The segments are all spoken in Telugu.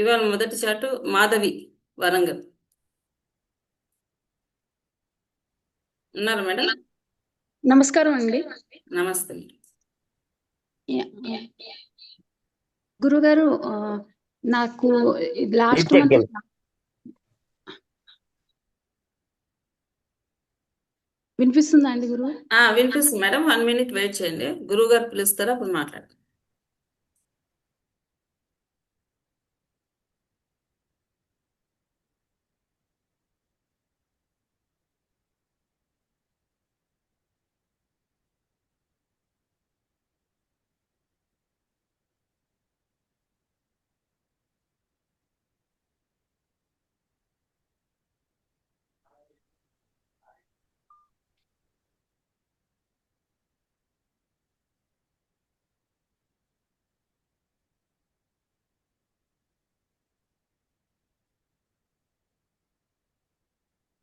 ఇవాళ మొదటి చాటు మాధవి, వరంగల్. ఉన్నారు మేడం? నమస్కారం అండి. నమస్తే. గురుగారు, నాకు లాస్ట్ మంత్ వినిపిస్తుందా అండి గురువు? వినిపిస్తుంది మేడం. 1 minute వెయిట్ చేయండి, గురువు గారు పిలుస్తారా, అప్పుడు మాట్లాడండి.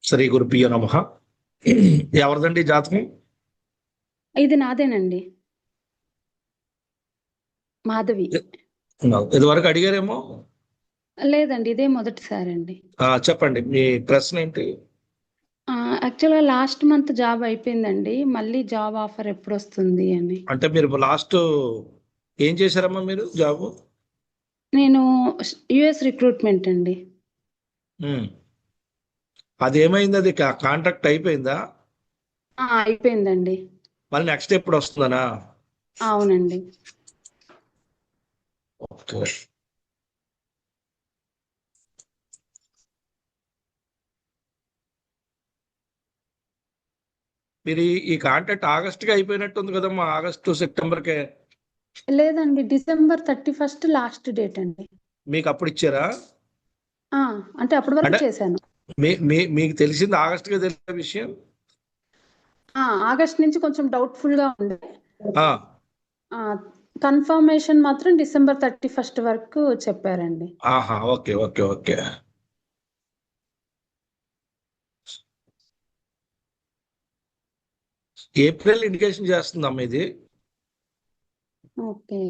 శ్రీ గురుభ్యో నమః. ఎవరిదండి జాతకం? ఇది నాదేనండి, మాధవి. ఇదివరకు అడిగారేమో. లేదండి, ఇదే మొదటిసారి అండి. చెప్పండి, మీ ప్రశ్న ఏంటి? యాక్చువల్గా లాస్ట్ మంత్ జాబ్ అయిపోయిందండి, మళ్ళీ జాబ్ ఆఫర్ ఎప్పుడు వస్తుంది అని. అంటే మీరు లాస్ట్ ఏం చేశారమ్మా మీరు జాబ్? నేను యుఎస్ రిక్రూట్మెంట్ అండి. అది ఏమైంది? అది కాంట్రాక్ట్ అయిపోయిందా? అయిపోయిందండి. మళ్ళీ నెక్స్ట్ ఎప్పుడు వస్తుందనా? అవునండి. ఓకే. మీరు ఈ కాంట్రాక్ట్ ఆగస్ట్కి అయిపోయినట్టుంది కదమ్మా, ఆగస్టు సెప్టెంబర్కే. లేదండి, December 31st లాస్ట్ డేట్ అండి. మీకు అప్పుడు ఇచ్చారా? అంటే అప్పటి వరకు అంటే చేశాను. మీకు తెలిసింది ఆగస్టుగా తెలిసిన విషయం. ఆగస్ట్ నుంచి కొంచెం డౌట్ఫుల్ గా ఉంది. ఆ, కన్ఫర్మేషన్ మాత్రం December 31st వరకు చెప్పారండి. ఆహా, okay okay okay. April indication చేస్తుందమ్మా ఇది. ఓకే.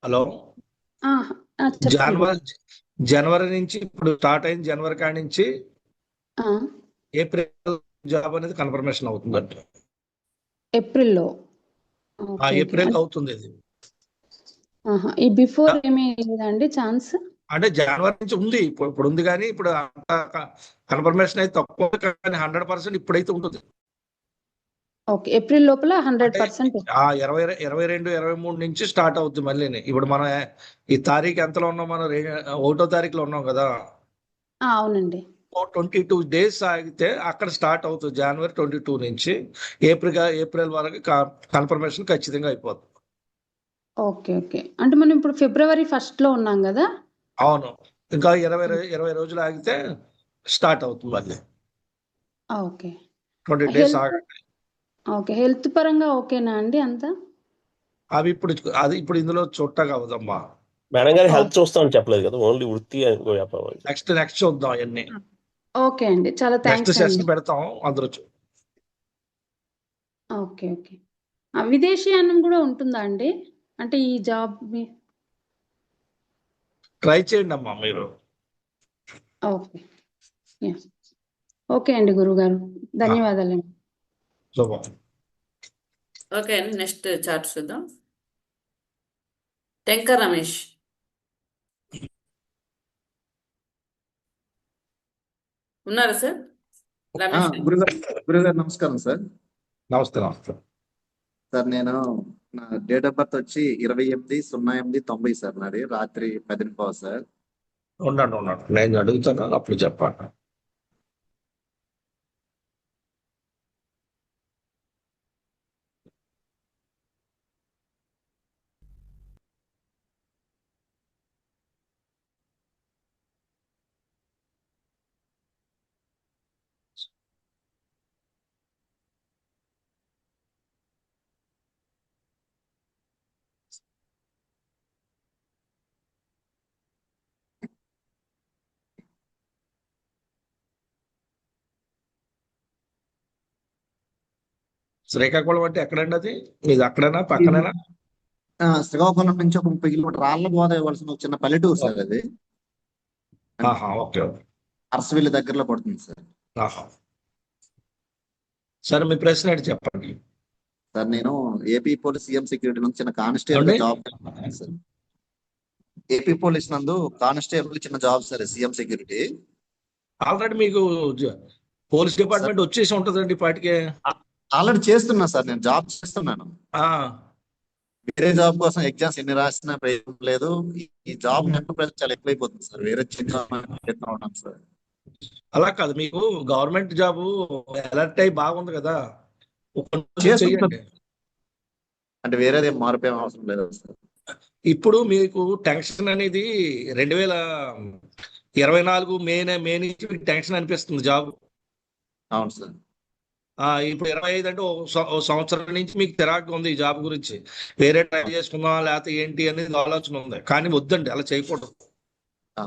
హలో. చెప్పండి. జనవరి నుంచి ఇప్పుడు స్టార్ట్ అయింది, జనవరి కాడి నుంచి ఏప్రిల్ జాబ్ అనేది కన్ఫర్మేషన్ అవుతుందంట. ఏప్రిల్లో? ఏప్రిల్ అవుతుంది ఇది. ఈ బిఫోర్ ఏమీ లేదండి ఛాన్స్? అంటే జనవరి నుంచి ఉంది, ఇప్పుడు ఉంది, కానీ ఇప్పుడు కన్ఫర్మేషన్ అయితే తక్కువ, కానీ 100% ఇప్పుడైతే ఉంటుంది. ఓకే, ఏప్రిల్ లోపల 100%. 22, 23 నుంచి స్టార్ట్ అవుతుంది మళ్ళీ. ఇప్పుడు మనం ఈ తారీఖు ఎంతలో ఉన్నాం, మనం 1వ తారీఖులో ఉన్నాం కదా. అవునండి. 22 days ఆగితే అక్కడ స్టార్ట్ అవుతుంది. జనవరి 22 నుంచి ఏప్రిల్ వరకు కన్ఫర్మేషన్ ఖచ్చితంగా అయిపోతుంది. ఓకే ఓకే, అంటే మనం ఇప్పుడు February 1st లో ఉన్నాం కదా. అవును, ఇంకా 20 రోజులు ఆగితే స్టార్ట్ అవుతుంది మళ్ళీ. ఓకే. 20 days ఆగండి. ఓకే, హెల్త్ పరంగా ఓకేనా అండి అంతా? అవి ఇప్పుడు ఇందులో చూడటం అవదమ్మా. మేడం గారు హెల్త్ చూస్తామని చెప్పలేదు కదా, ఓన్లీ వృత్తి చెప్పాలి. నెక్స్ట్ చూద్దాం అవన్నీ. ఓకే అండి, చాలా థ్యాంక్స్. నెక్స్ట్ సెషన్ పెడతాం అందరూ. Okay okay. విదేశీయానం కూడా ఉంటుందా అండి, అంటే ఈ జాబ్? ట్రై చేయండి అమ్మా మీరు. ఓకే. ఓకే అండి గురుగారు, ధన్యవాదాలండి. శుభం. ఓకే అండి, నెక్స్ట్ చార్ట్ చూద్దాం. టెంక రమేష్. ఉన్నారా సార్? రమేష్ గురుగారు నమస్కారం సార్. నమస్తే. సార్, నేను నా డేట్ ఆఫ్ బర్త్ వచ్చి 28/08/90 సార్. నాది రాత్రి 10:15 సార్. ఉండండి, నేను అడుగుతాను, అప్పుడు చెప్పండి. శ్రీకాకుళం అంటే ఎక్కడండి అది? మీది అక్కడేనా, పక్కనేనా? శ్రీకాకుళం నుంచి ఒక 30 కిలోమీటర్ రాళ్ళగోద ఇవ్వాల్సిన ఒక చిన్న పల్లెటూరు సార్ అది. ఆహా, ఓకే ఓకే. అరసవెల్లి దగ్గరలో పడుతుంది సార్. ఆహా. సరే, మీ ప్రశ్న ఏంటి చెప్పండి. సార్ నేను ఏపీ పోలీస్ సీఎం సెక్యూరిటీ నుంచి చిన్న కానిస్టేబుల్ ఏమండి? Job sir. ఏపీ పోలీస్ నందు కానిస్టేబుల్ చిన్న job sir, CM security. Already మీకు పోలీస్ డిపార్ట్మెంట్ వచ్చేసి ఉంటుందండి ఇప్పటికే. ఆల్రెడీ చేస్తున్నా సార్, నేను జాబ్ చేస్తున్నాను. ఆ, వేరే జాబ్ కోసం ఎగ్జామ్స్ ఎన్ని రాసినా ప్రయోజనం లేదు. ఈ జాబ్ నెట్ ప్రెజర్ చాలా ఎక్కువైపోతుంది సార్. వేరే చిన్న చేస్తా ఉన్నాను సార్. అలా కాదు, మీకు గవర్నమెంట్ జాబ్ అలర్ట్ అయ్యి బాగుంది కదా, కొన్ని రోజులు చేస్తున్నా. చెయ్యండి. అంటే వేరేది మారిపోయే అవసరం లేదు సార్. ఇప్పుడు మీకు టెన్షన్ అనేది 2024 మే నుంచి మీకు టెన్షన్ అనిపిస్తుంది జాబ్. అవును సార్. ఇప్పుడు 25 అంటే ఓ సంవత్సరం నుంచి మీకు చిరాకు ఉంది ఈ జాబ్ గురించి. వేరే ట్రై చేసుకుందాం లేకపోతే ఏంటి అనేది ఆలోచన ఉంది. కానీ వద్దండి, అలా చేయకూడదు. ఆ,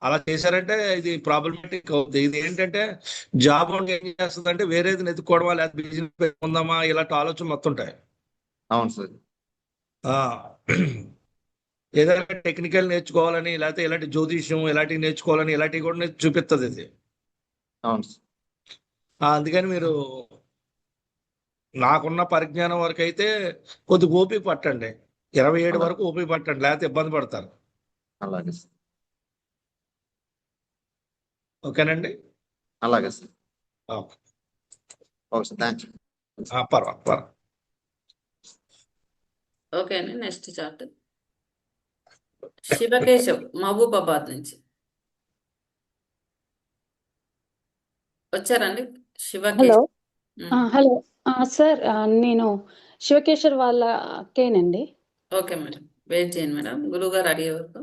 అలా చేశారంటే ఇది ప్రాబ్లమేటిక్ అవుతుంది. ఇది ఏంటంటే జాబ్ అంటే ఏం చేస్తుందంటే వేరేది వెతుక్కోవడమా లేకపోతే బిజినెస్ పెట్టుకుందామా ఇలాంటి ఆలోచన మొత్తం ఉంటాయి. అవును సార్. ఆ, ఏదైనా టెక్నికల్ నేర్చుకోవాలని లేకపోతే ఇలాంటి జ్యోతిష్యం ఇలాంటివి నేర్చుకోవాలని ఇలాంటివి కూడా చూపిస్తుంది ఇది. అవును సార్. అందుకని మీరు నాకున్న పరిజ్ఞానం వరకు అయితే కొద్దిగా ఓపిక పట్టండి. 27 వరకు ఓపిక పట్టండి, లేకపోతే ఇబ్బంది పడతారు. అలాగే సార్. ఓకేనండి. అలాగే sir. Okay. Okay sir, thank you. పర్వాలేదు. ఓకే అండి. నెక్స్ట్ చార్ట్ శివకేశవ్ మహబూబాబాద్ నుంచి వచ్చారండి. హలో. శివకేశవ్. హలో. సార్, నేను శివకేశ్వర్ వాళ్ళ అక్కేనండి. ఓకే మేడం, వెయిట్ చేయండి మేడం, గురువు గారు అడిగే వరకు.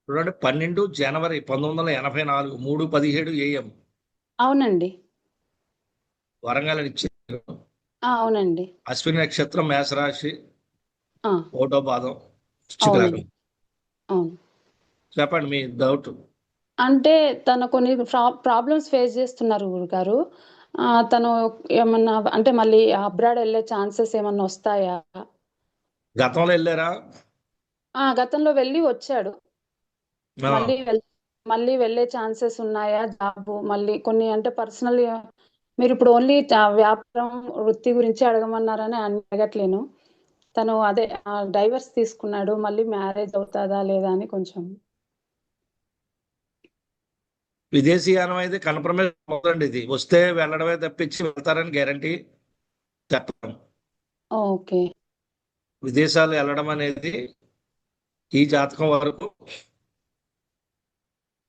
చూడండి, 12 జనవరి 1984 3:17 AM అవునండి. వరంగల్ ఇచ్చారు. అవునండి. అశ్విని నక్షత్రం, మేషరాశి, ఆ, ఒకటో పాదం, అవునండి. చిత్రాగం. అవును. చెప్పండి మీ డౌట్. అంటే తను కొన్ని ప్రాబ్లమ్స్ ఫేస్ చేస్తున్నారు గురుగారు. తను ఏమన్నా అంటే మళ్ళీ అబ్రాడ్ వెళ్ళే ఛాన్సెస్ ఏమన్నా వస్తాయా? గతంలో వెళ్ళారా? గతంలో వెళ్ళి వచ్చాడు. ఆ, మళ్ళీ వెళ్ళే ఛాన్సెస్ ఉన్నాయా? జాబ్ మళ్ళీ కొన్ని అంటే పర్సనల్, మీరు ఇప్పుడు ఓన్లీ వ్యాపారం వృత్తి గురించి అడగమన్నారని అడగట్లేను. తను అదే డైవర్స్ తీసుకున్నాడు, మళ్ళీ మ్యారేజ్ అవుతుందా లేదా అని కొంచెం. విదేశీయానం అయితే కన్ఫర్మేషన్ అవుతుంది. ఇది వస్తే వెళ్ళడమే తప్పించి వెళ్తారని గ్యారంటీ చెప్పలేం. ఓకే. విదేశాలు వెళ్ళడం అనేది ఈ జాతకం వరకు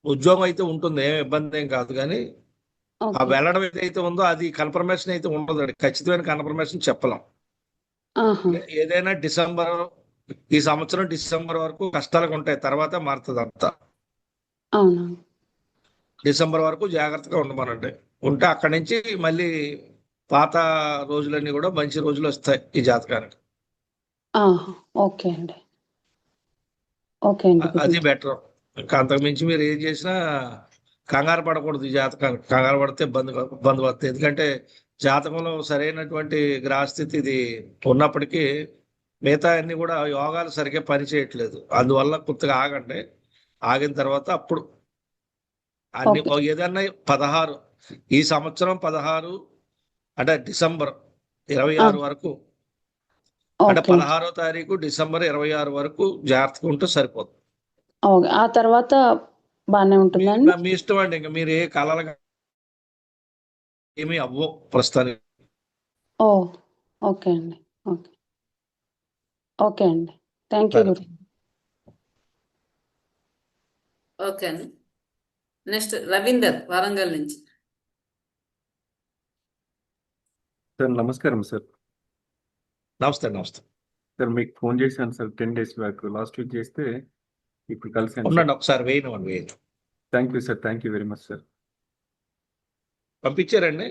ఉద్యోగం అయితే ఉంటుంది, ఏం ఇబ్బంది ఏం కాదు. కానీ ఆ ఓకే. వెళ్ళడం ఏదైతే ఉందో అది కన్ఫర్మేషన్ అయితే ఉండదు. ఖచ్చితమైన కన్ఫర్మేషన్ చెప్పలేం. ఆహా. ఏదైనా ఈ సంవత్సరం డిసెంబర్ వరకు కష్టాలుగా ఉంటాయి, తర్వాత మారుతుంది అంతా. అవునా. డిసెంబర్ వరకు జాగ్రత్తగా ఉండమనండి. ఉంటే అక్కడి నుంచి మళ్ళీ పాత రోజులన్నీ కూడా మంచి రోజులు వస్తాయి ఈ జాతకానికి. ఆహా. ఓకే అండి. ఓకే అండి. అది బెటర్. ఇంకా అంతకుమించి మీరు ఏం చేసినా కంగారు పడకూడదు. ఈ జాతకానికి కంగారు పడితే ఇబ్బంది పడుతుంది. ఎందుకంటే జాతకంలో సరైనటువంటి గ్రహస్థితి ఇది ఉన్నప్పటికీ మిగతా అన్ని కూడా యోగాలు సరిగ్గా పని చేయట్లేదు. అందువల్ల కొద్దిగా ఆగండి. ఆగిన తర్వాత అప్పుడు అన్ని ఓకే. ఏదన్నా 16 ఈ సంవత్సరం 16 అంటే డిసెంబర్ 26 వరకు, అంటే ఓకే. 16వ తారీఖు డిసెంబర్ 26 వరకు జాగ్రత్తగా ఉంటే సరిపోతుంది. ఓకే. ఆ తర్వాత బాగానే ఉంటుందండి. మీ ఇష్టం అండి. ఇంకా మీరు ఏ కళలుగా ఏమీ అవ్వవు ప్రస్తుతానికి. ఓ, ఓకే అండి. ఓకే. ఓకే అండి. థ్యాంక్ యూ సరే. గురు. ఓకే అండి. నెక్స్ట్ రవీందర్ వరంగల్ నుంచి. సార్ నమస్కారం సార్. నమస్తే. సార్ మీకు ఫోన్ చేశాను sir 10 days back. Last week చేస్తే ఇప్పుడు కలిసాను సార్. ఉండండి ఒకసారి వేయను. Thank you sir. Thank you very much sir. పంపించారండి.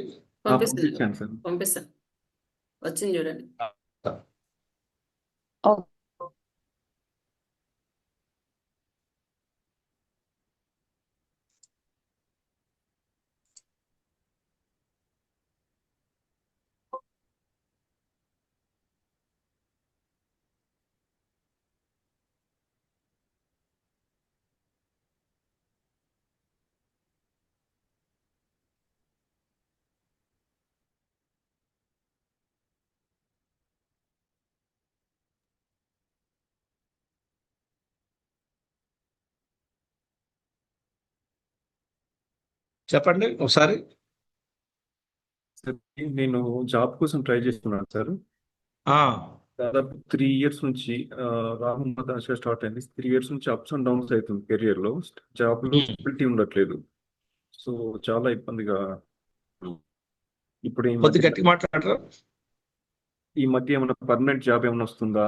పంపిస్తాను పంపించాను సార్. పంపిస్తాను వచ్చింది చూడండి. ఓకే. చెప్పండి ఒకసారి. సార్ నేను జాబ్ కోసం ట్రై చేస్తున్నాను సార్. ఆ, దాదాపు 3 years నుంచి రాహుల్ మదాశ స్టార్ట్ అయింది. 3 years నుంచి అప్స్ అండ్ డౌన్స్ అవుతుంది కెరియర్ లో. జాబ్ లో స్టెబిలిటీ ఉండట్లేదు. సో చాలా ఇబ్బందిగా. ఇప్పుడు కొద్ది గట్టిగా మాట్లాడరా. ఈ మధ్య ఏమైనా పర్మనెంట్ జాబ్ ఏమైనా వస్తుందా,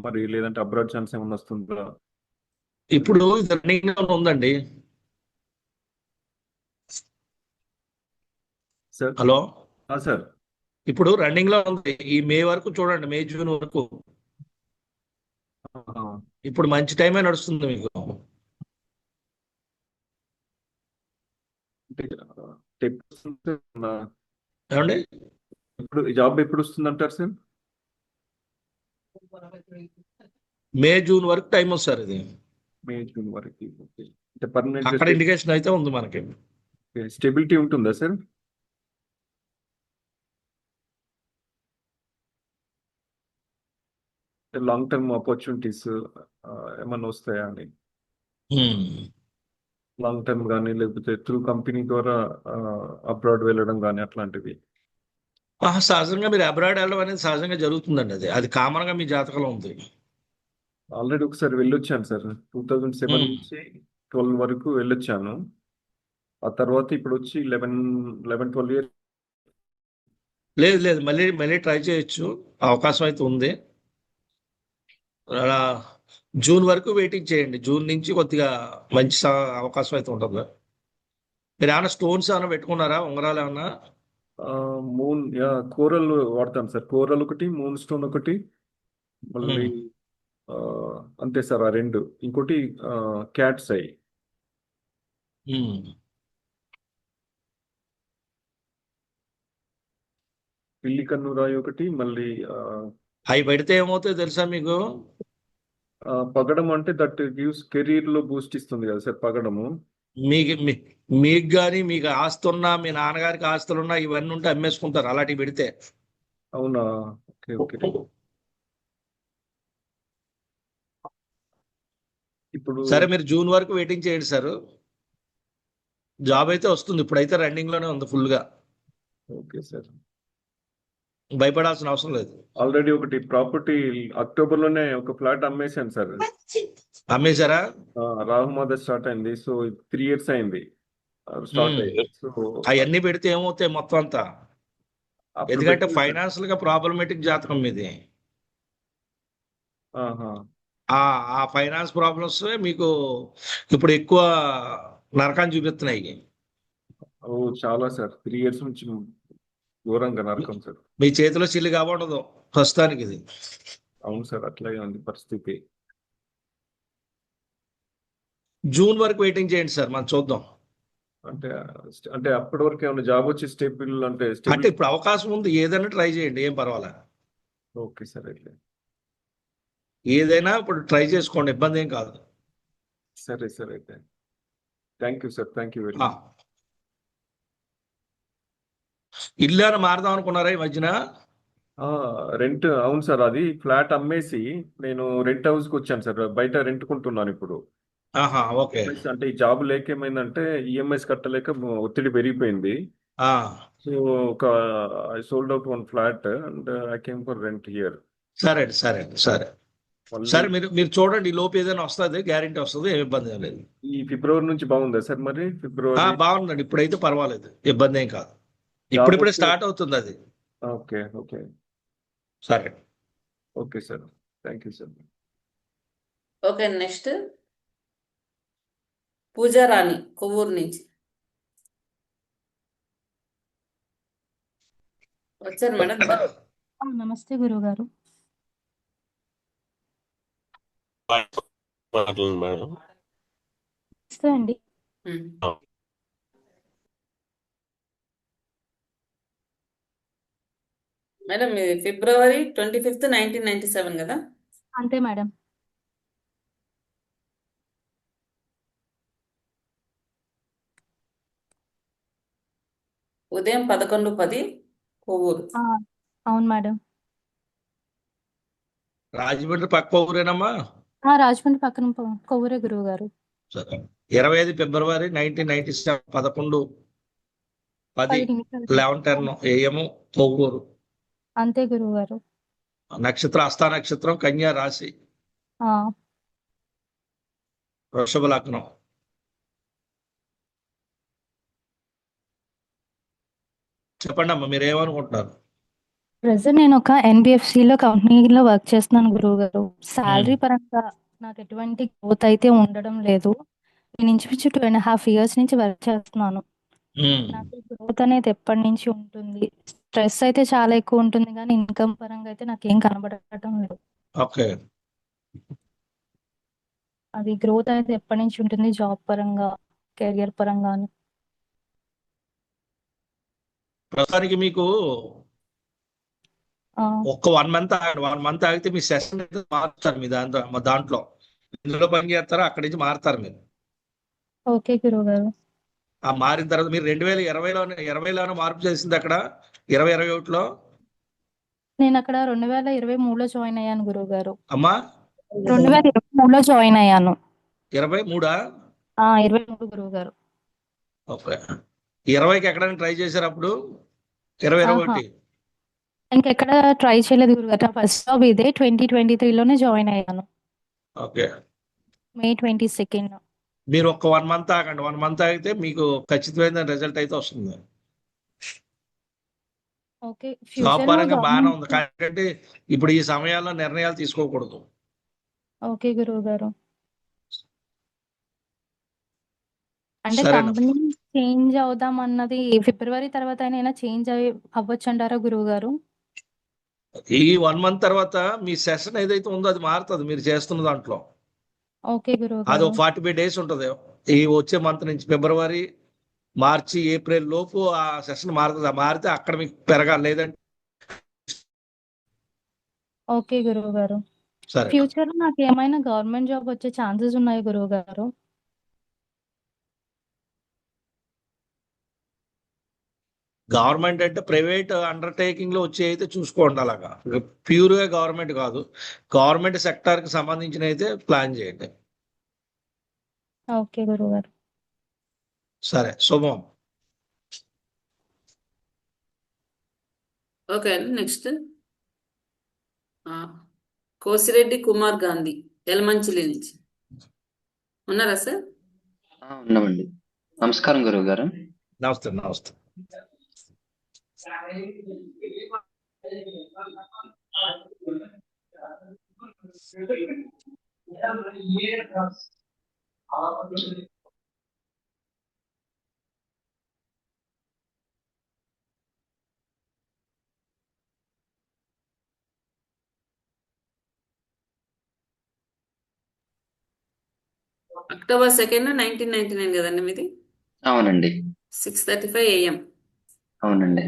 మరి లేదంటే అబ్రాడ్ ఛాన్స్ ఏమైనా వస్తుందా? ఇప్పుడు ఇది రన్నింగ్ లో ఉందండి. సార్ హలో, సార్ ఇప్పుడు రన్నింగ్ లో ఉంది. ఈ మే వరకు చూడండి, మే జూన్ వరకు. ఇప్పుడు మంచి టైమే నడుస్తుంది మీకు. ఏమండి, ఇప్పుడు జాబ్ ఎప్పుడు వస్తుంది అంటారు సార్? మే జూన్ వరకు టైం వస్తుంది సార్. ఇది మే జూన్ వరకు. అంటే పర్మనెంట్ అక్కడ ఇండికేషన్ అయితే ఉంది మనకి. స్టెబిలిటీ ఉంటుందా సార్? లాంగ్ టర్మ్ ఆపర్చునిటీస్ ఏమన్నా వస్తాయా అని? లాంగ్ టర్మ్ కానీ లేకపోతే త్రూ కంపెనీ ద్వారా అబ్రాడ్ వెళ్ళడం కానీ అట్లాంటివి? సహజంగా మీరు అబ్రాడ్ వెళ్ళడం అనేది సహజంగా జరుగుతుందండి. అది కామన్ గా మీ జాతకంలో ఉంది. ఆల్రెడీ ఒకసారి వెళ్ళొచ్చాను సార్. 2007 నుంచి 12 వరకు వెళ్ళొచ్చాను. ఆ తర్వాత ఇప్పుడు వచ్చి 11-12 years. లేదు, మళ్ళీ ట్రై చేయొచ్చు. అవకాశం అయితే ఉంది. అలా జూన్ వరకు వెయిటింగ్ చేయండి. జూన్ నుంచి కొద్దిగా మంచి అవకాశం అయితే ఉంటుంది. మీరు ఏమైనా స్టోన్స్ ఏమైనా పెట్టుకున్నారా, ఉంగరాలు ఏమన్నా? మూన్ కోరల్ వాడతాను సార్. కోరల్ ఒకటి, మూన్ స్టోన్ ఒకటి, మళ్ళీ అంతే సార్ ఆ 2. ఇంకోటి క్యాట్స్ ఐ. పిల్లి కన్ను రాయి ఒకటి, మళ్ళీ అవి పెడితే ఏమవుతుందో తెలుసా మీకు? పగడం అంటే దట్ గివ్స్ కెరీర్ లో బూస్ట్ ఇస్తుంది కదా సార్ పగడము. మీకు కానీ మీకు ఆస్తి ఉన్నా, మీ నాన్నగారికి ఆస్తులు ఉన్నా, ఇవన్నీ ఉంటే అమ్మేసుకుంటారు అలాంటివి పెడితే. అవునా? ఓకే. ఇప్పుడు సరే, మీరు జూన్ వరకు వెయిటింగ్ చేయండి సార్. జాబ్ అయితే వస్తుంది. ఇప్పుడైతే రన్నింగ్ లోనే ఉంది ఫుల్ గా. Okay sir. భయపడాల్సిన అవసరం లేదు. ఆల్రెడీ ఒకటి ప్రాపర్టీ అక్టోబర్ లోనే ఒక ఫ్లాట్ అమ్మేశాను సార్. అమ్మేశారా? రాహుమాద స్టార్ట్ అయింది. సో 3 years అయింది స్టార్ట్ అయ్యింది. సో అవన్నీ పెడితే ఏమవుతాయి మొత్తం అంతా? ఎందుకంటే ఫైనాన్షియల్ గా ప్రాబ్లమేటిక్ జాతకం మీది. ఆ ఫైనాన్స్ ప్రాబ్లమ్స్ మీకు ఇప్పుడు ఎక్కువ నరకాన్ని చూపిస్తున్నాయి. చాలా సార్. 3 years నుంచి ఘోరంగా నరకం సార్. మీ చేతిలో చిల్లి కాబడదు ప్రస్తుతానికి ఇది. అవును సార్, అట్లాగే ఉంది పరిస్థితి. జూన్ వరకు వెయిటింగ్ చేయండి సార్, మనం చూద్దాం. అంటే అప్పటి వరకు ఏమైనా జాబ్ వచ్చి స్టేబుల్ అంటే ఇప్పుడు అవకాశం ఉంది. ఏదైనా ట్రై చేయండి, ఏం పర్వాలేదు. Okay sir. అయితే ఏదైనా ఇప్పుడు ట్రై చేసుకోండి, ఇబ్బంది ఏం కాదు. సరే సార్. అయితే thank you sir. Thank you very much. ఇల్లు ఏమైనా మారదాం అనుకున్నారా ఈ మధ్యన? రెంట్. అవును సార్, అది ఫ్లాట్ అమ్మేసి నేను రెంట్ హౌస్ కి వచ్చాను సార్. బయట రెంట్ కుంటున్నాను ఇప్పుడు. ఓకే. అంటే ఈ జాబ్ లేక ఏమైందంటే ఈఎంఐస్ కట్టలేక ఒత్తిడి పెరిగిపోయింది. So I sold out 1 flat and I came for rent here. సరే. మీరు చూడండి, ఈ లోపు ఏదైనా వస్తుంది, గ్యారెంటీ వస్తుంది, ఏమి ఇబ్బంది ఏం లేదు. ఈ ఫిబ్రవరి నుంచి బాగుందా సార్? మరి ఫిబ్రవరి బాగుందండి. ఇప్పుడైతే పర్వాలేదు, ఇబ్బంది ఏం కాదు. ఇప్పుడిప్పుడే స్టార్ట్ అవుతుంది అది. ఓకే. సరే. Okay sir. Thank you sir. Okay, next Poojarani Kovvur నుంచి వచ్చారు మేడం. నమస్తే గురుగారు. మాట్లాడండి మేడం. నమస్తే అండి. మేడం ఇది February 25th 1997 కదా? అంతే మేడం. ఉదయం 11:10 కొవ్వూరు. అవును మేడం. రాజమండ్రి పక్క ఊరేనమ్మా? రాజమండ్రి పక్కన కొవ్వూరే గురువు గారు. సరే. 25 February 1997 11:10 11:10 AM కొవ్వూరు. అంతే గురువు గారు. నక్షత్రం హస్త నక్షత్రం, కన్యా రాశి, వృషభ లగ్నం. చెప్పండి అమ్మా, మీరు ఏమనుకుంటున్నారు? ప్రెసెంట్ నేను ఒక NBFC లో కంపెనీలో వర్క్ చేస్తున్నాను గురువు గారు. శాలరీ పరంగా నాకు ఎటువంటి గ్రోత్ అయితే ఉండడం లేదు. నేను ఇంచుమించు 2.5 years నుంచి వర్క్ చేస్తున్నాను. నాకు గ్రోత్ అనేది ఎప్పటి నుంచి ఉంటుంది? స్ట్రెస్ అయితే చాలా ఎక్కువ ఉంటుంది, కానీ ఇన్కమ్ పరంగా అయితే నాకు ఏం కనబడటం లేదు. ఓకే. అది గ్రోత్ అనేది ఎప్పటి నుంచి ఉంటుంది జాబ్ పరంగా, కెరియర్ పరంగా? ప్రస్తుతానికి మీకు ఒక్క 1 month 1 month ఆగితే మీ సెషన్ మారుతారు. మీ దాంట్లో ఇందులో పని చేస్తారో అక్కడి నుంచి మారుతారు మీరు. ఓకే గురువు గారు. ఆ మారిన తర్వాత మీరు 2020లోనే మార్పు చేసింది అక్కడ 2021లో? నేను అక్కడ 2023లో జాయిన్ అయ్యాను గురువు గారు. అమ్మా 2023లో జాయిన్ అయ్యాను. 23 23 గురువు గారు. ఓకే. 20కి ఎక్కడైనా ట్రై చేశారు అప్పుడు? 2021 ఇంకెక్కడ ట్రై చేయలేదు గురుగారు. ఫస్ట్ జాబ్ ఇదే 2023లోనే జాయిన్ అయ్యాను. ఓకే. May 22nd. మీరు ఒక్క 1 month ఆగండి. 1 month ఆగితే మీకు ఖచ్చితమైన రిజల్ట్ అయితే వస్తుంది. ఓకే. జాబ్ పరంగా బాగానే ఉంది, ఫ్యూచర్ కాబట్టి ఇప్పుడు ఈ సమయాల్లో నిర్ణయాలు తీసుకోకూడదు. ఓకే గురువు గారు. అంటే సరేనా? కంపెనీ చేంజ్ అవుదాం అన్నది ఫిబ్రవరి తర్వాత అయినా చేంజ్ అవ్వచ్చు అంటారా గురువు గారు? ఈ 1 month తర్వాత మీ సెషన్ ఏదైతే ఉందో అది మారుతుంది మీరు చేస్తున్న దాంట్లో. ఓకే గురువు అది గారు. ఒక 45 days ఉంటుంది. ఈ వచ్చే మంత్ నుంచి ఫిబ్రవరి, మార్చి, ఏప్రిల్ లోపు ఆ సెషన్ మారుతుంది. మారితే అక్కడ మీకు పెరగాలి, లేదంటే ఓకే గురువు గారు. సరే. ఫ్యూచర్ లో నాకు ఏమైనా గవర్నమెంట్ జాబ్ వచ్చే ఛాన్సెస్ ఉన్నాయి గురువు గారు? గవర్నమెంట్ అంటే ప్రైవేట్ అండర్టేకింగ్ లో వచ్చి అయితే చూసుకోండి. అలాగా ప్యూర్ గా గవర్నమెంట్ కాదు, గవర్నమెంట్ సెక్టార్ కి సంబంధించిన అయితే ప్లాన్ చేయండి. ఓకే గురువు గారు. సరే, శుభం. ఓకే అండి, నెక్స్ట్ కోసిరెడ్డి కుమార్ గాంధీ ఎలమంచిలి నుంచి ఉన్నారా సార్? ఉన్నామండి. నమస్కారం గురువు గారు. నమస్తే. నమస్తే. October 2nd 1999 కదండి మీది? అవునండి. 6:35 AM. అవునండి.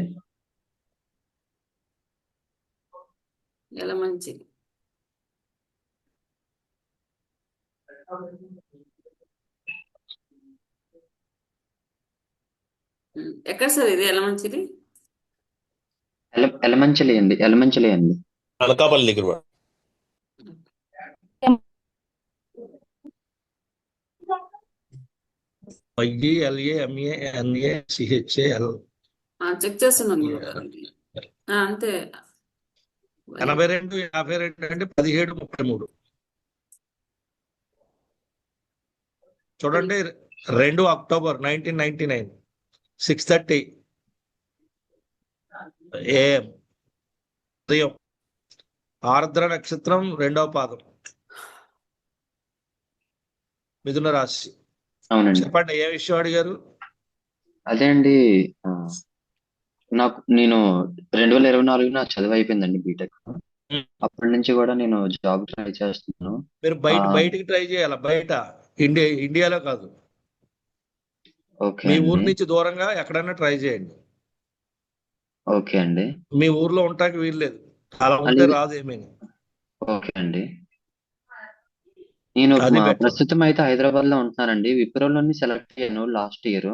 ఎలమంచిలి. ఎక్కడ సార్ ఇది ఎలమంచిలి? ఎలమంచిలి అండి. అనకాపల్లి దగ్గర మేడం. YGLAMANACHAL. చెక్ చేస్తున్నాను గురుగారు. అంతే. 82 52 అంటే 1733. చూడండి, 2 October 1999 6:30 AM ఉదయం. ఆర్ద్ర నక్షత్రం 2వ పాదం, మిథున రాశి. అవునండి. చెప్పండి, ఏ విషయం అడిగారు? అదే అండి. నేను 2024 నా చదువు అయిపోయిందండి బీటెక్. ఉమ్. అప్పటి నుంచి కూడా నేను జాబ్ ట్రై చేస్తున్నాను. మీరు బయటికి ట్రై చేయాలి, బయట ఇండియాలో కాదు. ఓకే మీ ఊరు అండి. నుంచి దూరంగా ఎక్కడైనా ట్రై చేయండి. ఓకే అండి. మీ ఊర్లో ఉండటానికి వీల్లేదు, అలా ఉంటే అది రాదు ఏమీ. ఓకే అండి. నేను అది బెటర్. ప్రస్తుతం అయితే హైదరాబాద్ లో ఉంటున్నానండి. విప్రోలోని సెలెక్ట్ అయ్యాను లాస్ట్ ఇయర్.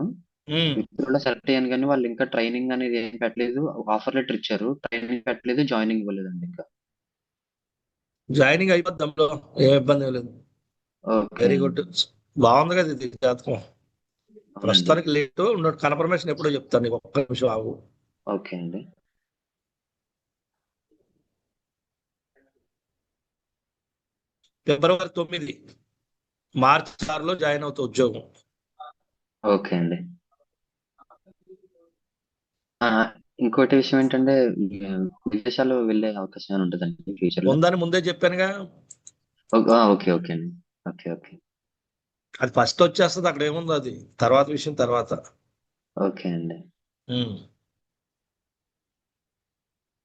విప్రోలో సెలెక్ట్ అయ్యాను కానీ వాళ్ళు ఇంకా ట్రైనింగ్ అనేది ఏం పెట్టలేదు. ఆఫర్ లెటర్ ఇచ్చారు, ట్రైనింగ్ పెట్టలేదు, జాయినింగ్ ఇవ్వలేదండి ఇంకా. జాయినింగ్ అయిపోద్ది అందులో, ఏం ఇబ్బంది లేదు. ఓకే వెరీ అండి. గుడ్, బాగుంది కదా ఇది జాతకం. అవునండి. ప్రస్తుతానికి లేటు, కన్ఫర్మేషన్ ఎప్పుడో చెప్తాను నీకు, ఒక్క నిమిషం ఆగు. ఓకే అండి. ఫిబ్రవరి 9, మార్చి 6లో జాయిన్ అవుతావు ఉద్యోగం. ఓకే అండి. ఆ, ఇంకోటి విషయం ఏంటంటే విదేశాలు వెళ్ళే అవకాశం ఏమైనా ఉంటుందండి ఫ్యూచర్ లో? ఉందని ముందే చెప్పానుగా, ఓకే ఓకే అండి. Okay okay. అది ఫస్ట్ వచ్చేస్తుంది, అక్కడ ఏముందో అది తర్వాత విషయం తర్వాత. ఓకే అండి. ఉమ్.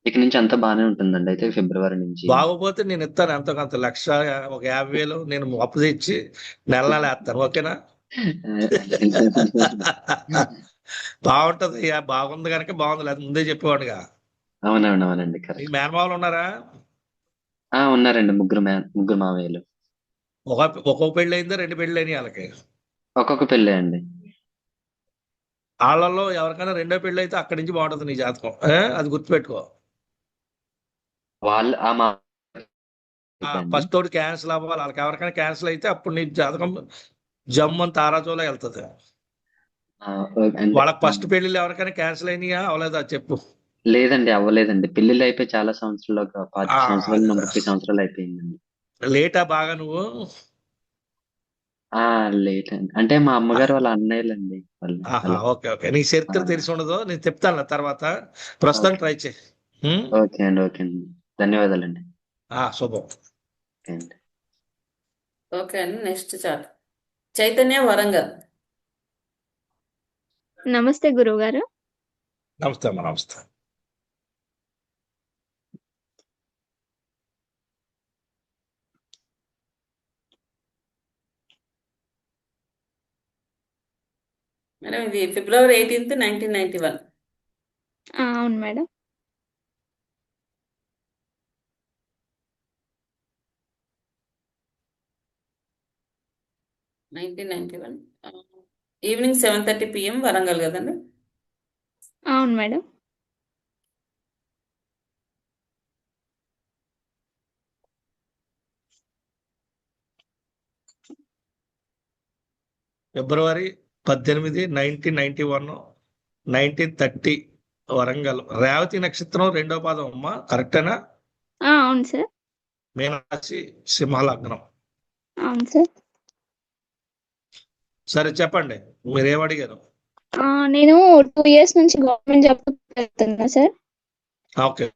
ఇక నుంచి అంతా బాగానే ఉంటుందండి అయితే ఫిబ్రవరి నుంచి? బాగోపోతే నేను ఇస్తాను ఎంతో కొంత, ఒక 50,000 నేను అప్పు తెచ్చి నెల వేస్తాను, ఓకేనా? బాగుంటది, బాగుంది కనుక బాగుంది, లేదా ముందే చెప్పేవాడుగా. అవునండి, ఈ కరెక్ట్. మేనమావులు ఉన్నారా? ఉన్నారండి, ముగ్గురు మావయ్యలు. ఒక్కొక్క పెళ్ళి అయిందా, 2 పెళ్ళి అయినాయి వాళ్ళకి? ఒక్కొక్క పెళ్ళే అండి. వాళ్ళలో ఎవరికైనా 2వ పెళ్ళి అయితే అక్కడి నుంచి బాగుంటుంది నీ జాతకం, అది గుర్తుపెట్టుకో. వాళ్ళు మా అండి. ఫస్ట్ తోటి క్యాన్సిల్ అవ్వాలి, వాళ్ళకి ఎవరికైనా క్యాన్సిల్ అయితే అప్పుడు నీ జాతకం జమ్మని తారాజోలో వెళ్తుంది. అంటే వాళ్ళకి ఫస్ట్ పెళ్లిళ్ళు ఎవరికైనా క్యాన్సిల్ అయినాయా, అవలేదా చెప్పు? లేదండి, అవ్వలేదండి. పెళ్ళిళ్ళు అయిపోయి చాలా సంవత్సరాలు, ఒక 25 సంవత్సరాలు, అది 30 సంవత్సరాలు అయిపోయిందండి. లేటా బాగా నువ్వు? లేట్ అండి, అంటే మా అమ్మగారు వాళ్ళ అన్నయ్యలండి వాళ్ళు అలా. ఓకే ఓకే, నీ చరిత్ర తెలిసి ఉండదు, నేను చెప్తాను తర్వాత. ప్రస్తుతానికి ట్రై చేయి. ఓకే అండి. ధన్యవాదాలండి. శుభం. ఓకే అండి. ఓకే అండి, నెక్స్ట్ చాట్. చైతన్య, వరంగల్. నమస్తే గురువుగారు. నమస్తే అమ్మా, నమస్తే. మేడం ఇది ఫిబ్రవరి 18, 1991. అవును మేడం. ఈవినింగ్ 7:30 PM వరంగల్ కదండి? అవును మేడం. ఫిబ్రవరి 18, 1991, 1930 వరంగల్. రేవతి నక్షత్రం 2వ పాదం అమ్మా, కరెక్టేనా? అవును సార్. మీనరాశి, సింహలగ్నం. అవును సార్. సరే చెప్పండి, మీరేమడిగారు? నేను 2 years నుంచి గవర్నమెంట్ జాబ్ చేస్తున్నా సార్. ఓకే.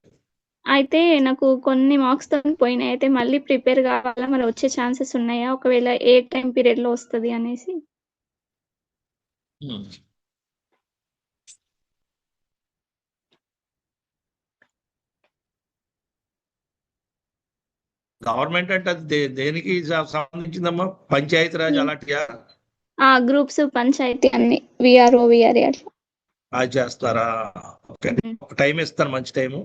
అయితే నాకు కొన్ని మార్క్స్ తో పోయినాయి. అయితే మళ్ళీ ప్రిపేర్ కావాలా, మరి వచ్చే ఛాన్సెస్ ఉన్నాయా, ఒకవేళ ఏ టైం పీరియడ్ లో వస్తుంది అనేసి? గవర్నమెంట్ అంటే అది దేనికి సంబంధించిందమ్మా? పంచాయతీ రాజ్ అలాంటియా? గ్రూప్స్, పంచాయతీ అన్ని, విఆర్ఓ, విఆర్ఏ అట్లా. అది చేస్తారా? ఓకే, ఒక టైం ఇస్తాను, మంచి టైము.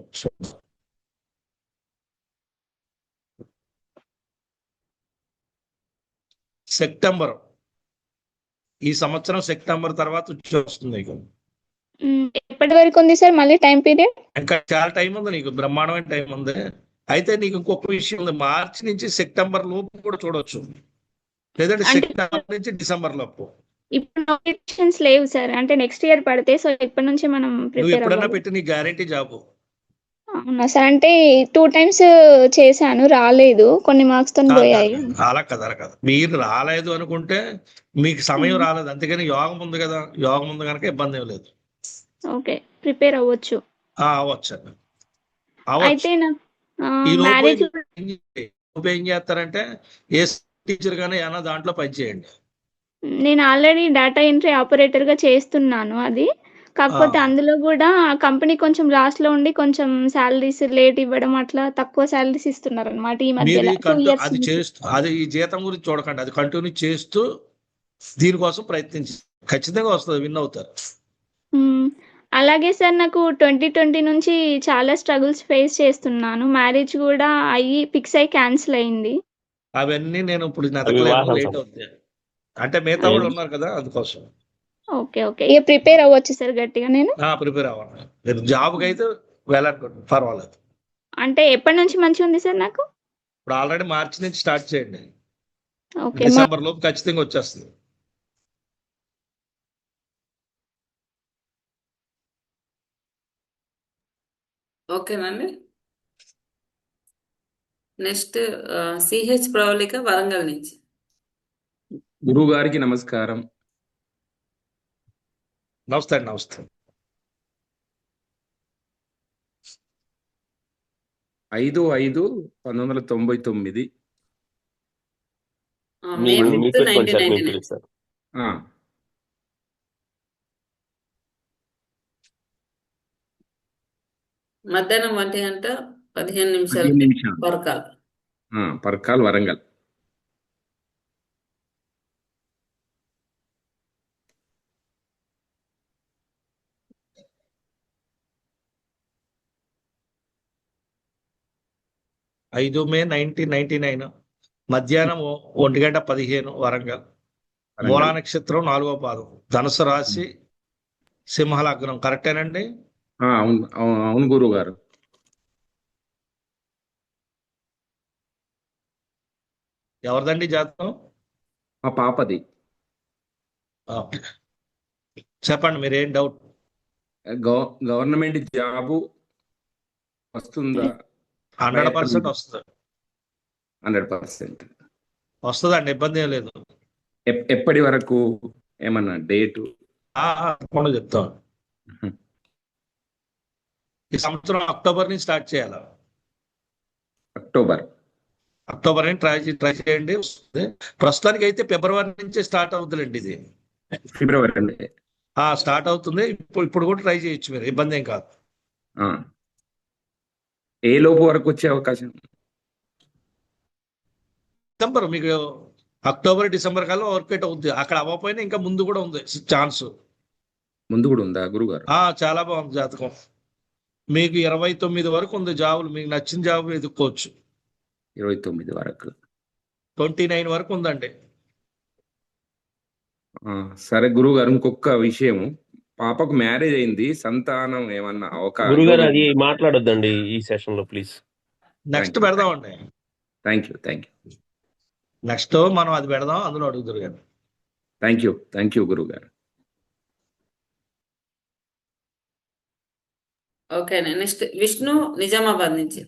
సెప్టెంబర్, ఈ సంవత్సరం సెప్టెంబర్ తర్వాత వస్తుంది నీకు. ఎప్పటి వరకు ఉంది సార్ మళ్ళీ టైం పీరియడ్? ఇంకా చాలా టైం ఉంది నీకు, బ్రహ్మాండమైన టైం ఉంది. అయితే నీకు ఇంకొక విషయం ఉంది, మార్చి నుంచి సెప్టెంబర్ లోపు కూడా చూడొచ్చు, లేదంటే సెప్టెంబర్ నుంచి డిసెంబర్ లోపు. ఇప్పుడు నోటిఫికేషన్స్ లేవు సార్, అంటే నెక్స్ట్ ఇయర్ పడితే, సో ఇప్పటి నుంచి మనం నువ్వు ప్రిపేర్ ఎప్పుడన్నా అవ్వాలి. పెట్టి నీ గ్యారంటీ జాబు. అవునా సార్? అంటే 2 times చేశాను, రాలేదు, కొన్ని మార్క్స్ తో పోయాయి. అలా కదా, మీరు రాలేదు అనుకుంటే మీకు సమయం రాలేదు, అంతేగాని యోగం ఉంది కదా, యోగం ఉంది కనుక ఇబ్బంది ఏం లేదు. ఓకే, ప్రిపేర్ అవ్వచ్చు. అవ్వచ్చు. అయితే ఈ లోపు మ్యారేజ్ ఏం చేస్తారంటే ఏ టీచర్ గానీ ఏమైనా దాంట్లో పనిచేయండి. నేను ఆల్రెడీ డేటా ఎంట్రీ ఆపరేటర్ గా చేస్తున్నాను అది. కాకపోతే అందులో కూడా కంపెనీ కొంచెం లాస్ లో ఉండి కొంచెం శాలరీస్ లేట్ ఇవ్వడం అట్లా తక్కువ శాలరీస్ ఇస్తున్నారు అనమాట ఈ మీరు మధ్యలో 2 years అది నుంచి. చేస్తూ అది ఈ జీతం గురించి చూడకండి, అది కంటిన్యూ చేస్తూ దీనికోసం ప్రయత్నించి ఖచ్చితంగా వస్తుంది, విన్ అవుతారు. అలాగే సార్ నాకు 2020 నుంచి చాలా స్ట్రగుల్స్ ఫేస్ చేస్తున్నాను. మ్యారేజ్ కూడా అయ్యి ఫిక్స్ అయ్యి క్యాన్సిల్ అయింది. అవన్నీ నేను ఇప్పుడు అవి నెతకలేను, వివాహం లేట్ అవుతుంది. అంటే మిగతా వాళ్ళు ఉన్నారు కదా, అందుకోసం ఓకే ఓకే ఇక ప్రిపేర్ అవ్వచ్చు సార్ గట్టిగా నేను. ప్రిపేర్ అవ్వండి. మీరు జాబ్కి అయితే వెళ్ళాలనుకోండి, పర్వాలేదు. అంటే ఎప్పటి నుంచి మంచిగా ఉంది సార్ నాకు? ఇప్పుడు ఆల్రెడీ మార్చి నుంచి స్టార్ట్ చేయండి, ఓకే డిసెంబర్ లోపు ఖచ్చితంగా వచ్చేస్తుంది. ఓకేనండి. నెక్స్ట్ సిహెచ్ ప్రవళిక వరంగల్ నుంచి. గురువు గారికి నమస్కారం. నమస్తే అండి. నమస్తే. 5/5/1999. మే మీ 5th పెట్టుకోండి సార్, మీకు 1999. తెలుసు సార్. ఆ, మధ్యాహ్నం 1:15 10 నిమిషాలు. పరకాల. పర్కాల్ వరంగల్. May 1999 మధ్యాహ్నం 1:15 వరంగల్. మూలా నక్షత్రం 4వ పాదం, ధనుసు రాశి, సింహ లగ్నం. కరెక్టేనండి? అవును అవును గురువు గారు. ఎవరిదండి జాతకం? మా పాపది. చెప్పండి, మీరేం డౌట్? గవర్నమెంట్ జాబు వస్తుందా? 100% వస్తుంది. 100% వస్తుందండి, ఇబ్బంది ఏం లేదు. ఎప్పటి వరకు ఏమన్నా డేటు? తప్పకుండా చెప్తాను. ఈ సంవత్సరం అక్టోబర్ నుంచి స్టార్ట్ చేయాలి. అక్టోబర్ నుంచి ట్రై చేయండి, వస్తుంది. ప్రస్తుతానికి అయితే ఫిబ్రవరి నుంచే స్టార్ట్ అవుతుందండి ఇది. ఫిబ్రవరి అండి స్టార్ట్ అవుతుంది. ఇప్పుడు కూడా ట్రై చేయొచ్చు, మీరు ఇబ్బంది ఏం కాదు. ఏ లోపు వరకు వచ్చే అవకాశం? డిసెంబర్, మీకు అక్టోబర్ డిసెంబర్ కల్లా వర్కౌట్ అవుతుంది. అక్కడ అవ్వకపోయినా ఇంకా ముందు కూడా ఉంది ఛాన్స్. ముందు కూడా ఉందా గురుగారు? చాలా బాగుంది జాతకం. మీకు 29 వరకు ఉంది జాబులు, మీకు నచ్చిన జాబ్ ఎదుక్కోవచ్చు. 29 వరకు. 29 వరకు ఉందండి. సరే గురుగారు, ఇంకొక విషయం. పాపకు మ్యారేజ్ అయింది, సంతానం ఏమన్నా గురుగారు అది మాట్లాడొద్దండి ఈ సెషన్ లో, ప్లీజ్. నెక్స్ట్ పెడదామండి. Thank you. నెక్స్ట్ మనం అది పెడదాం, అందులో అడుగుతారు కానీ. థ్యాంక్ యూ గురుగారు. ఓకే, నెక్స్ట్ విష్ణు నిజామాబాద్ నుంచి.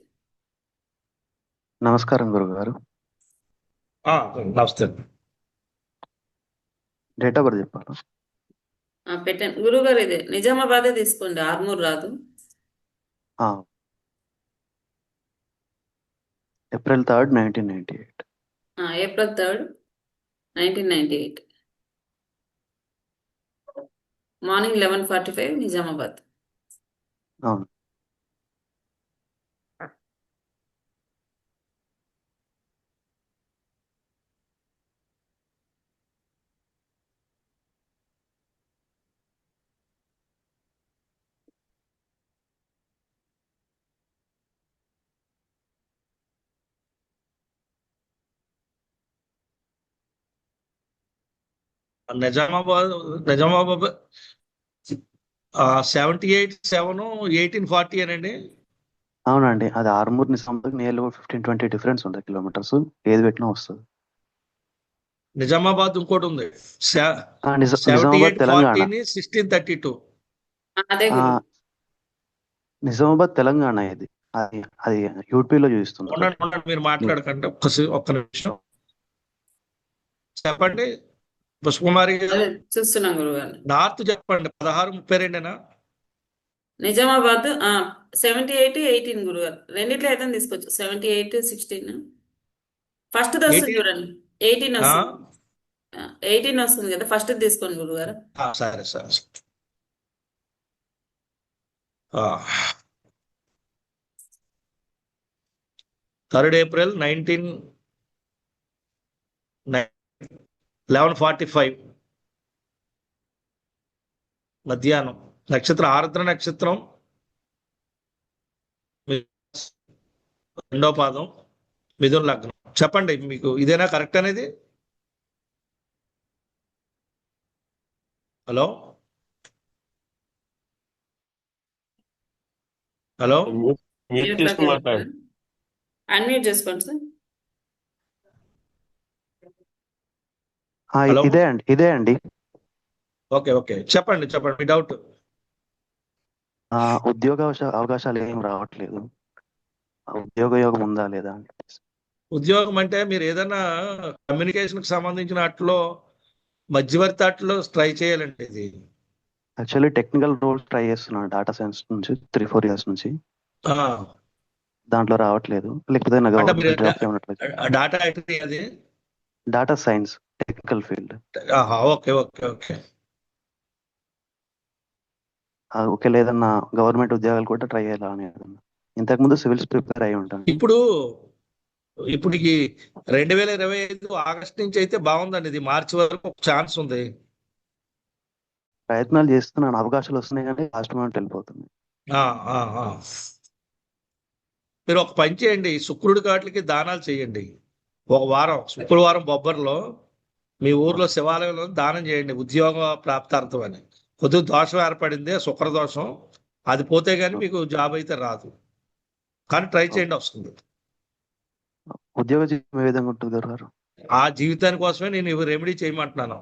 నమస్కారం గురుగారు. నమస్తే. డేట్ ఆఫ్ బర్త్ చెప్పాలా? పెట్టాను గురుగారు, ఇదే నిజామాబాదే తీసుకోండి, ఆర్మూర్ రాదు. April 3rd, 1998. April 3rd, 1998. Morning 11:45 Nizamabad. అవును. నిజామాబాద్ 78/7/1840 అనండి. అవునండి, అది ఆర్మూర్ నిజామాబాద్ నియర్లీ 15-20 డిఫరెన్స్ ఉంటుంది కిలోమీటర్స్. ఏది పెట్టినా వస్తుంది. నిజామాబాద్ ఇంకోటి ఉంది, నిజామాబాద్ తెలంగాణ. 1632. నిజామాబాద్ తెలంగాణ. ఇది అది యూపీలో చూపిస్తుంది. మీరు మాట్లాడకండి, ఒక్క నిమిషం చెప్పండి. పుష్పకుమారి చూస్తున్నాం గురుగారు. నార్త్ చెప్పండి. 1632. నిజామాబాద్ 78-18 గురుగారు, రెండిట్లో అయితే తీసుకోవచ్చు. 78-16 ఫస్ట్ వస్తుంది 18 చూడండి. 18 వస్తుంది. 18 వస్తుంది కదా, ఫస్ట్ తీసుకోండి గురుగారు. సరే సరే. 3rd April 11:45 మధ్యాహ్నం. నక్షత్రం ఆరుద్ర నక్షత్రం, రెండో పాదం, మిథున లగ్నం. చెప్పండి, మీకు ఇదేనా కరెక్ట్ అనేది? హలో హలో మ్యూట్ మ్యూట్ తీసుకుని లోకి మాట్లాడు. అన్మ్యూట్ చేసుకోండి సార్. హలో. ఇదే అండి. ఓకే ఓకే, చెప్పండి మీ డౌట్. ఉద్యోగ అవకాశాలు ఏం రావట్లేదు. ఉద్యోగ యోగం ఉందా లేదా అని. ఉద్యోగం అంటే మీరు ఏదైనా కమ్యూనికేషన్కి సంబంధించిన అట్లో మధ్యవర్తి అట్లో ట్రై చేయాలండి. ఇది యాక్చువల్లీ టెక్నికల్ రోల్స్ ట్రై చేస్తున్నాను డేటా సైన్స్ నుంచి 3-4 years నుంచి. ఆ, దాంట్లో రావట్లేదు. లేకపోతే అంటే మీరు జాబ్స్ ఏమన్నట్లయితే డాటా ఎంట్రీ అది. Data science technical field. Okay okay okay. ఒకవేళ ఏదన్నా గవర్నమెంట్ ఉద్యోగాలు కూడా ట్రై చేయాలని అనుకున్నా. ఇంతకుముందు సివిల్స్ ప్రిపేర్ అయి ఉంటాను. ఇప్పుడు 2025 ఆగస్ట్ నుంచి అయితే బాగుందండి. ఇది మార్చి వరకు ఒక ఛాన్స్ ఉంది. ప్రయత్నాలు చేస్తున్నాను, అవకాశాలు వస్తున్నాయి కానీ లాస్ట్ మూమెంట్ వెళ్ళిపోతుంది. ఆ, ఆ, ఆ. మీరు ఒక పని చేయండి, శుక్రుడి కాట్లకి దానాలు చేయండి. ఒక వారం శుక్రవారం బొబ్బర్లో మీ ఊర్లో శివాలయంలో దానం చేయండి, ఉద్యోగ ప్రాప్తార్థం అని. కొద్దిగా దోషం ఏర్పడింది, శుక్ర దోషం. అది పోతే కానీ మీకు జాబ్ అయితే రాదు, కానీ ట్రై చేయండి, వస్తుంది. ఉద్యోగ జీవితం ఏ విధంగా ఉంటుంది గురుగారు? ఆ జీవితాని కోసమే నేను ఇవి రెమెడీ చేయమంటున్నాను.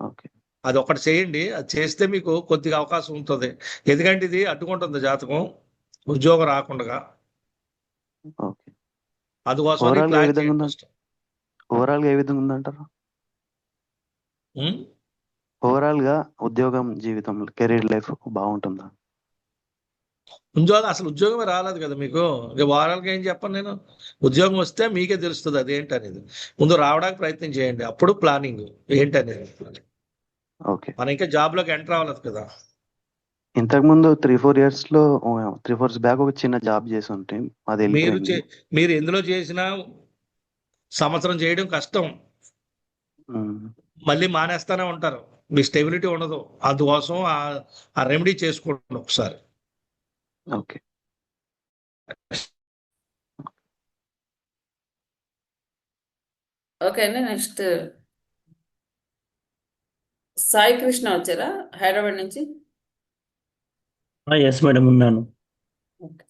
ఓకే. అది ఒకటి చేయండి, అది చేస్తే మీకు కొద్దిగా అవకాశం ఉంటుంది. ఎందుకంటే ఇది అడ్డుకుంటుంది జాతకం ఉద్యోగం రాకుండా. ఓకే. అందుకోసం ఓవరాల్ గా ఏ ప్లాన్ విధంగా చేయండి ఉందంట? ఫస్ట్. ఓవరాల్ గా ఏ విధంగా ఉందంటారు? ఓవరాల్ గా ఉద్యోగం జీవితం కెరీర్ లైఫ్ బాగుంటుందా? అసలు ఉద్యోగమే రాలేదు కదా మీకు. ఇక వారాలకి ఏం చెప్పను నేను. ఉద్యోగం వస్తే మీకే తెలుస్తుంది అదేంటి అనేది. ముందు రావడానికి ప్రయత్నం చేయండి, అప్పుడు ప్లానింగ్ ఏంటనేది. ఓకే. మనం ఇంకా జాబ్లోకి ఎంటర్ అవ్వలేదు కదా. ఇంతకుముందు 3-4 years లో 3-4 years బ్యాక్ ఒక చిన్న జాబ్ చేసి ఉంటే అది వెళ్ళిపోయింది. మీరు ఎందులో చేసినా సంవత్సరం చేయడం కష్టం, మళ్ళీ మానేస్తానే ఉంటారు, మీ స్టెబిలిటీ ఉండదు. అందుకోసం ఆ రెమెడీ చేసుకోండి ఒకసారి. ఓకే. ఓకే అండి. నెక్స్ట్ సాయి కృష్ణ వచ్చారా హైదరాబాద్ నుంచి? ఎస్ మేడం, ఉన్నాను. ఓకే.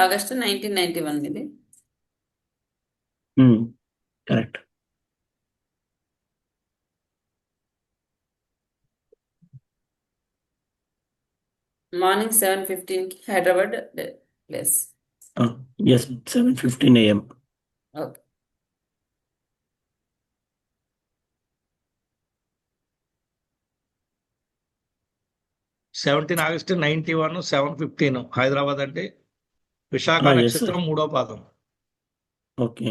August 17, 1991 ఇది. Correct. Morning 7:15 Hyderabad place. Yes, 7:15 AM. Okay. August 17, 1991 7:15 Hyderabad అంటే విశాఖ నక్షత్రం, మూడో పాదం. ఓకే.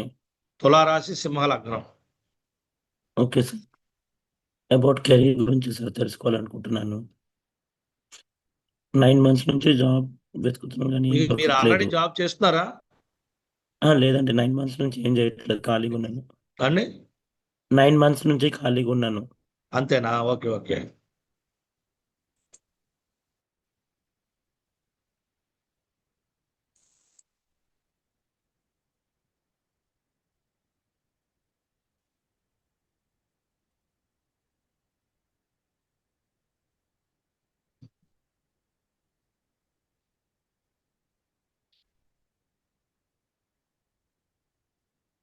తులారాశి, సింహ లగ్నం. Okay sir. అబౌట్ కెరీర్ గురించి సార్ తెలుసుకోవాలనుకుంటున్నాను. 9 months నుంచి జాబ్ వెతుకుతున్నాను కానీ మీరు ఆల్రెడీ జాబ్ చేస్తున్నారా? లేదండి, 9 months నుంచి ఏం చేయట్లేదు, ఖాళీగా ఉన్నాను. అండి 9 months నుంచి ఖాళీగా ఉన్నాను. అంతేనా? Okay okay.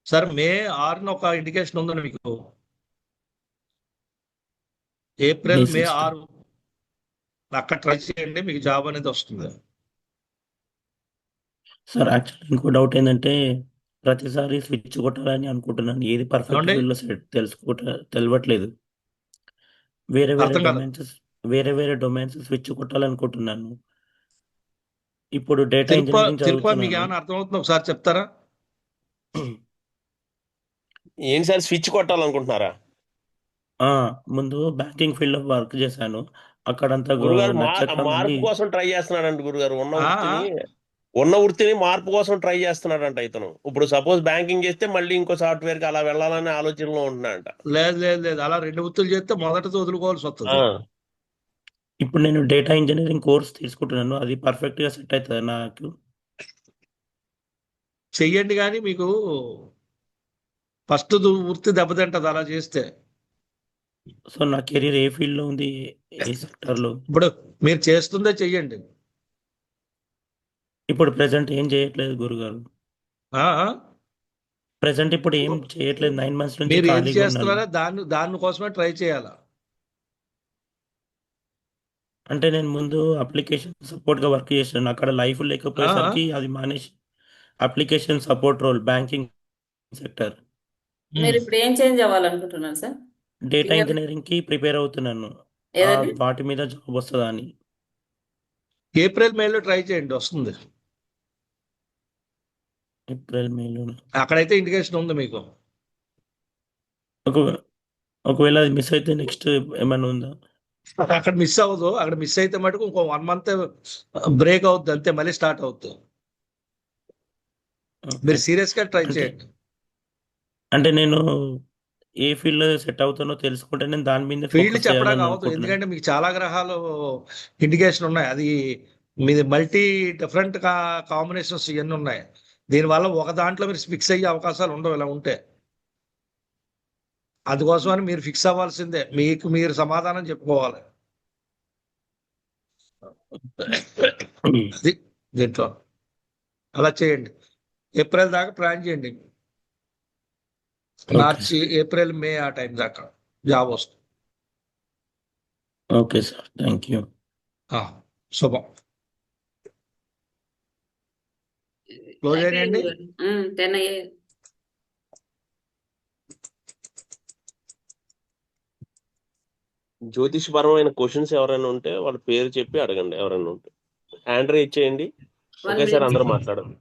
సార్ May 6 ఒక ఇండికేషన్ ఉందండి మీకు. ఏప్రిల్, May 6 అక్కడ ట్రై చేయండి, మీకు జాబ్ అనేది వస్తుంది. సార్ యాక్చువల్లీ ఇంకో డౌట్ ఏంటంటే ప్రతిసారి స్విచ్ కొట్టాలని అనుకుంటున్నాను, ఏది పర్ఫెక్ట్ ఏమండి? ఫీల్డ్లో సెట్ తెలియట్లేదు. వేరే వేరే అర్థం కాదు. డొమైన్స్ స్విచ్ కొట్టాలనుకుంటున్నాను. ఇప్పుడు డేటా ఇంజనీరింగ్ తిరుపతి మీకు చదువుతున్నాను. ఏమైనా అర్థమవుతుందో ఒకసారి చెప్తారా? ఏంటి సార్ స్విచ్ కొట్టాలనుకుంటున్నారా? ముందు బ్యాంకింగ్ ఫీల్డ్ లో వర్క్ చేశాను, అక్కడంతా గురుగారు నచ్చక మళ్ళీ మార్పు కోసం ట్రై చేస్తున్నాడంట గురుగారు. ఆ, ఉన్న వృత్తిని మార్పు కోసం ట్రై చేస్తున్నాడంట ఇతను. ఇప్పుడు సపోజ్ బ్యాంకింగ్ చేస్తే మళ్ళీ ఇంకో సాఫ్ట్వేర్ కి అలా వెళ్ళాలనే ఆలోచనలో ఉంటున్నాడంట. లేదు లేదు లేదు, అలా 2 వృత్తులు చేస్తే మొదటది వదులుకోవాల్సి వస్తుంది. ఇప్పుడు నేను డేటా ఇంజనీరింగ్ కోర్స్ తీసుకుంటున్నాను, అది పర్ఫెక్ట్ గా సెట్ అవుతుంది నాకు. చెయ్యండి, కానీ మీకు ఫస్ట్ వృత్తి దెబ్బతింటది అలా చేస్తే. సో నా కెరీర్ ఏ ఫీల్డ్ లో ఉంది, ఏ సెక్టర్ లో? ఇప్పుడు మీరు చేస్తుందే చెయ్యండి. ఇప్పుడు ప్రెసెంట్ ఏం చేయట్లేదు గురుగారు. ఆ, ప్రెసెంట్ ఇప్పుడు ఏం చేయట్లేదు, 9 months నుంచి మీరు ఏది ఖాళీగా ఉన్నాను. చేస్తున్నారో దానికోసమే ట్రై చేయాలి. అంటే నేను ముందు అప్లికేషన్ సపోర్ట్ గా వర్క్ చేశాను, అక్కడ లైఫ్ లేకపోయేసరికి అది మానేసి application support role, banking sector. మీరు ఇప్పుడు ఏం చేంజ్ అవ్వాలనుకుంటున్నారు సార్? డేటా క్లియర్ ఇంజనీరింగ్ కి ప్రిపేర్ అవుతున్నాను, ఏదండి? వాటి మీద జాబ్ వస్తుందా అని. ఏప్రిల్ మేలో ట్రై చేయండి, వస్తుంది. ఏప్రిల్ మేలో అక్కడైతే ఇండికేషన్ ఉంది మీకు. ఒకవేళ అది మిస్ అయితే నెక్స్ట్ ఏమైనా ఉందా? అక్కడ మిస్ అవ్వదు, అక్కడ మిస్ అయితే మటుకు ఇంకో 1 month బ్రేక్ అవుద్ది అంతే, మళ్ళీ స్టార్ట్ అవుతుంది. మీరు సీరియస్ గా ట్రై చేయండి. అంటే నేను ఏ ఫీల్డ్ లో సెట్ అవుతానో తెలుసుకుంటే నేను దాని మీద ఫీల్డ్ ఫోకస్ చెప్పడానికి చేయాలని అవ్వదు, అనుకుంటున్నాను. ఎందుకంటే మీకు చాలా గ్రహాలు ఇండికేషన్ ఉన్నాయి. అది మీది మల్టీ డిఫరెంట్ కాంబినేషన్స్ ఇవన్నీ ఉన్నాయి. దీనివల్ల ఒక దాంట్లో మీరు ఫిక్స్ అయ్యే అవకాశాలు ఉండవు ఇలా ఉంటే. అందుకోసమని మీరు ఫిక్స్ అవ్వాల్సిందే, మీకు మీరు సమాధానం చెప్పుకోవాలి. అది దీంట్లో అలా చేయండి. ఏప్రిల్ దాకా ప్లాన్ చేయండి, మార్చి ఏప్రిల్ మే ఆ టైం దాకా జాబ్ వస్తుంది. Okay sir, thank you. శుభం. క్లోజ్ అయినాయండి. 10 అయ్యాయి. జ్యోతిషపరమైన క్వశ్చన్స్ ఎవరైనా ఉంటే వాళ్ళ పేరు చెప్పి అడగండి. ఎవరైనా ఉంటే హ్యాండ్ రైజ్ చేయండి, 1 ఒకేసారి minute. అందరూ మాట్లాడండి.